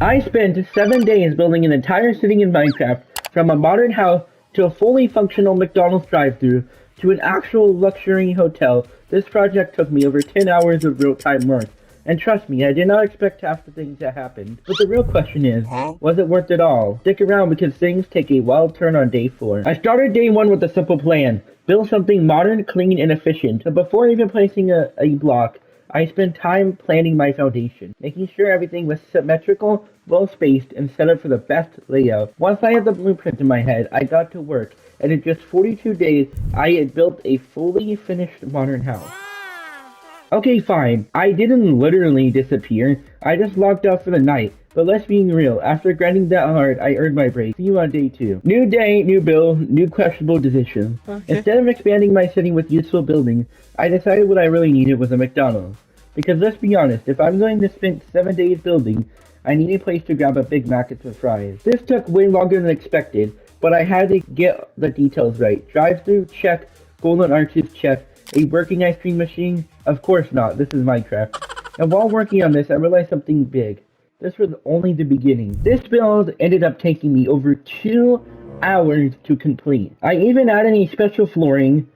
I spent 7 days building an entire city in Minecraft, from a modern house to a fully functional McDonald's drive-thru to an actual luxury hotel. This project took me over 10 hours of real-time work. And trust me, I did not expect half the things that happened. But the real question is, was it worth it all? Stick around because things take a wild turn on day 4. I started day 1 with a simple plan. Build something modern, clean, and efficient. But before even placing a block, I spent time planning my foundation, making sure everything was symmetrical, well-spaced, and set up for the best layout. Once I had the blueprint in my head, I got to work, and in just 42 days, I had built a fully finished modern house. Okay, fine. I didn't literally disappear. I just logged out for the night. But let's be real, after grinding that hard, I earned my break. See you on day 2. New day, new build, new questionable decisions. Okay. Instead of expanding my city with useful buildings, I decided what I really needed was a McDonald's. Because let's be honest, if I'm going to spend 7 days building, I need a place to grab a Big Mac and some fries. This took way longer than expected, but I had to get the details right. Drive-thru, check. Golden arches, check. A working ice cream machine? Of course not, this is Minecraft. And while working on this, I realized something big. This was only the beginning. This build ended up taking me over 2 hours to complete. I even added a special flooring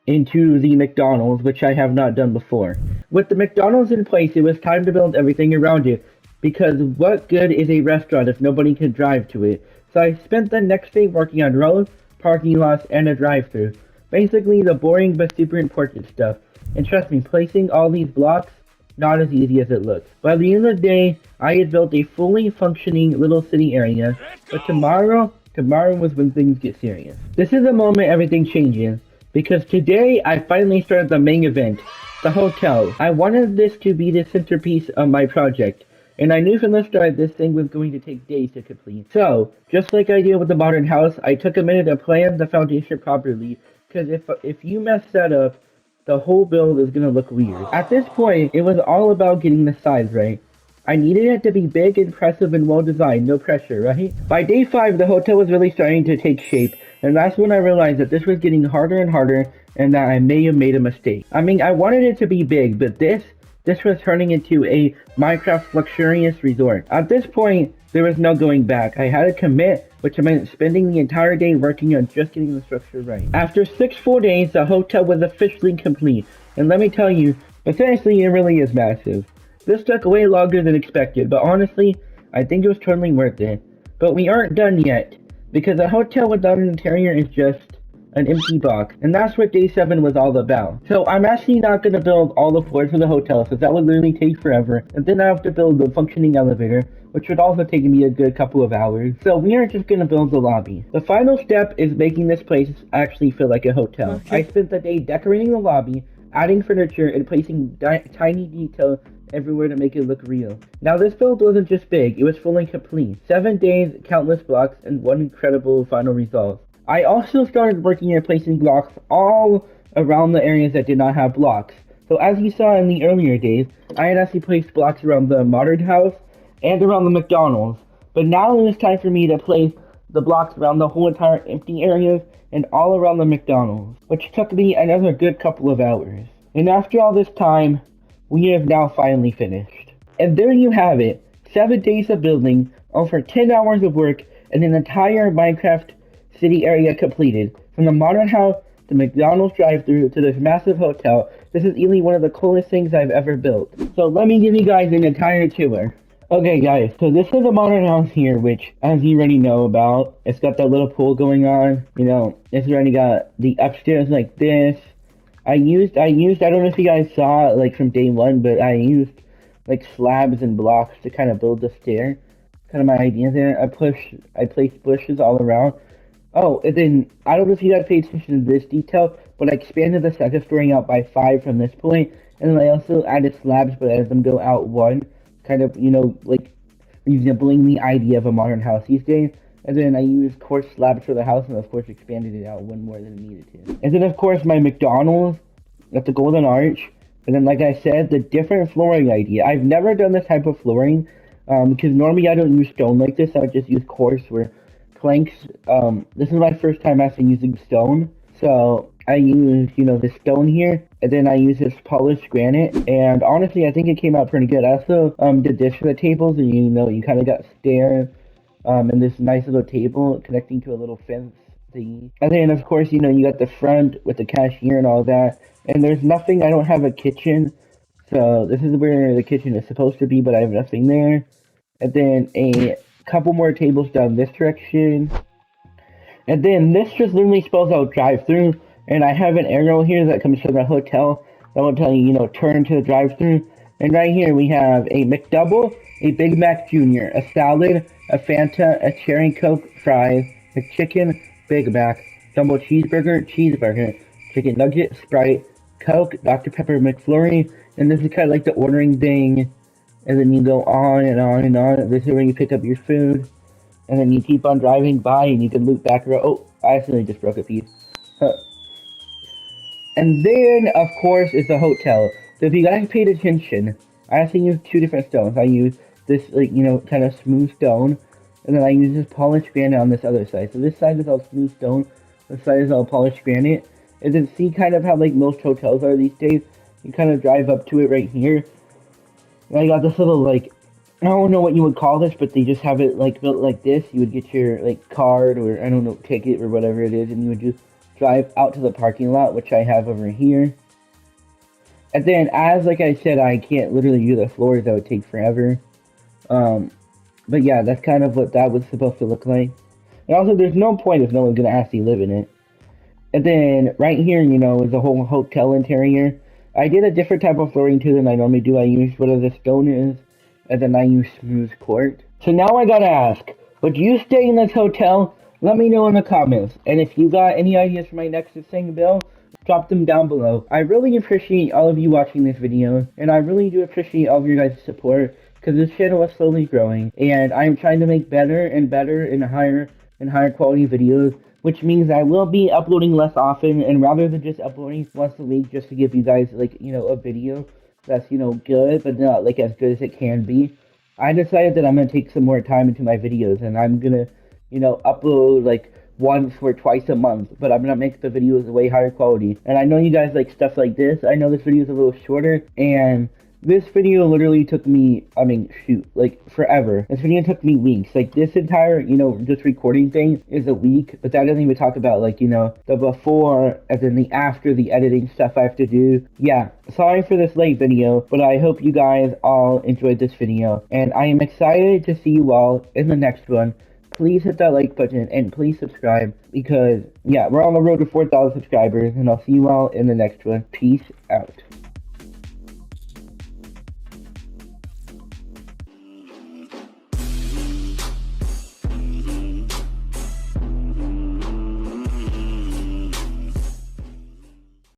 into the McDonald's, which I have not done before. With the McDonald's in place, it was time to build everything around it, because what good is a restaurant if nobody can drive to it? So I spent the next day working on roads, parking lots, and a drive-thru. Basically the boring but super important stuff. And trust me, placing all these blocks, not as easy as it looks. By the end of the day, I had built a fully functioning little city area, but tomorrow was when things get serious. This is the moment everything changes, because today I finally started the main event, the hotel. I wanted this to be the centerpiece of my project, and I knew from the start this thing was going to take days to complete. So, just like I did with the modern house, I took a minute to plan the foundation properly, because if you mess that up, the whole build is gonna look weird. At this point, it was all about getting the size right. I needed it to be big, impressive, and well designed, no pressure, right? By day 5, the hotel was really starting to take shape, and that's when I realized that this was getting harder and harder, and that I may have made a mistake. I mean, I wanted it to be big, but this was turning into a Minecraft luxurious resort. At this point, there was no going back. I had to commit, which meant spending the entire day working on just getting the structure right. After 6 full days, the hotel was officially complete. And let me tell you, essentially it really is massive. This took way longer than expected, but honestly, I think it was totally worth it. But we aren't done yet, because a hotel without an interior is just an empty box, and that's what day 7 was all about. So I'm actually not going to build all the floors for the hotel, since that would literally take forever, and then I have to build the functioning elevator, which would also take me a good couple of hours. So we are just going to build the lobby. The final step is making this place actually feel like a hotel. Okay. I spent the day decorating the lobby, adding furniture, and placing tiny details everywhere to make it look real. Now this build wasn't just big, it was fully complete. 7 days, countless blocks, and one incredible final result. I also started working on placing blocks all around the areas that did not have blocks. So as you saw in the earlier days, I had actually placed blocks around the modern house and around the McDonald's. But now it was time for me to place the blocks around the whole entire empty areas and all around the McDonald's, which took me another good couple of hours. And after all this time, we have now finally finished. And there you have it, 7 days of building, over 10 hours of work, and an entire Minecraft city area completed. From the modern house, the McDonald's drive-thru, to this massive hotel, this is easily one of the coolest things I've ever built. So let me give you guys an entire tour. Okay guys, so this is the modern house here, which, as you already know about, it's got that little pool going on, you know, it's already got the upstairs like this. I used, I don't know if you guys saw, like, from day 1, but I used, like, slabs and blocks to kind of build the stair. Kind of my idea there. I placed bushes all around. Oh, and then, I don't know if you guys paid attention to this detail, but I expanded the second story out by 5 from this point, and then I also added slabs, but as them go out 1, kind of, you know, like, resembling the idea of a modern house these days. And then I used coarse slabs for the house, and of course expanded it out 1 more than it needed to. And then of course my McDonald's at the Golden Arch, and then like I said, the different flooring idea. I've never done this type of flooring, because normally I don't use stone like this, I would just use coarse or planks. This is my first time actually using stone, so I use, you know, this stone here, and then I use this polished granite, and honestly, I think it came out pretty good. I also did this for the tables, and you know, you kind of got stairs, and this nice little table connecting to a little fence thingy. And then, of course, you know, you got the front with the cashier and all that, and there's nothing, I don't have a kitchen, so this is where the kitchen is supposed to be, but I have nothing there. And then a couple more tables down this direction. And then this just literally spells out drive-through, and I have an arrow here that comes from the hotel that will tell you, you know, turn to the drive-through. And right here we have a McDouble, a Big Mac Jr., a salad, a Fanta, a cherry Coke, fries, a chicken, Big Mac, double cheeseburger, chicken nugget, Sprite, Coke, Dr. Pepper McFlurry, and this is kind of like the ordering thing. And then you go on and on and on. This is where you pick up your food. And then you keep on driving by and you can loop back around. Oh, I accidentally just broke a piece. Huh. And then, of course, is the hotel. So if you guys paid attention, I actually used two different stones. I used this, like, you know, kind of smooth stone. And then I used this polished granite on this other side. So this side is all smooth stone. This side is all polished granite. And then see kind of how, like, most hotels are these days. You kind of drive up to it right here. And I got this little, like, I don't know what you would call this, but they just have it, like, built like this. You would get your, like, card or, I don't know, ticket or whatever it is, and you would just drive out to the parking lot, which I have over here. And then, as, like I said, I can't literally do the floors. That would take forever. But yeah, that's kind of what that was supposed to look like. And also, there's no point if no one's going to actually live in it. And then, right here, you know, is the whole hotel interior. I did a different type of flooring, too, than I normally do. I used whatever the stone is. And then I use smooth quartz. So now I gotta ask, would you stay in this hotel? Let me know in the comments. And if you got any ideas for my next thing, Bill, drop them down below. I really appreciate all of you watching this video, and I really do appreciate all of your guys' support, because this channel is slowly growing, and I'm trying to make better and better and higher quality videos, which means I will be uploading less often, and rather than just uploading once a week just to give you guys, like, you know, a video that's, you know, good, but not, like, as good as it can be, I decided that I'm going to take some more time into my videos, and I'm going to, you know, upload, like, once or twice a month, but I'm going to make the videos way higher quality. And I know you guys like stuff like this. I know this video is a little shorter, and this video literally took me, I mean, shoot, like, forever. This video took me weeks. Like, this entire, you know, just recording thing is a week, but that doesn't even talk about, like, you know, the before and then the after the editing stuff I have to do. Yeah, sorry for this late video, but I hope you guys all enjoyed this video, and I am excited to see you all in the next one. Please hit that like button, and please subscribe, because, yeah, we're on the road to 4,000 subscribers, and I'll see you all in the next one. Peace out.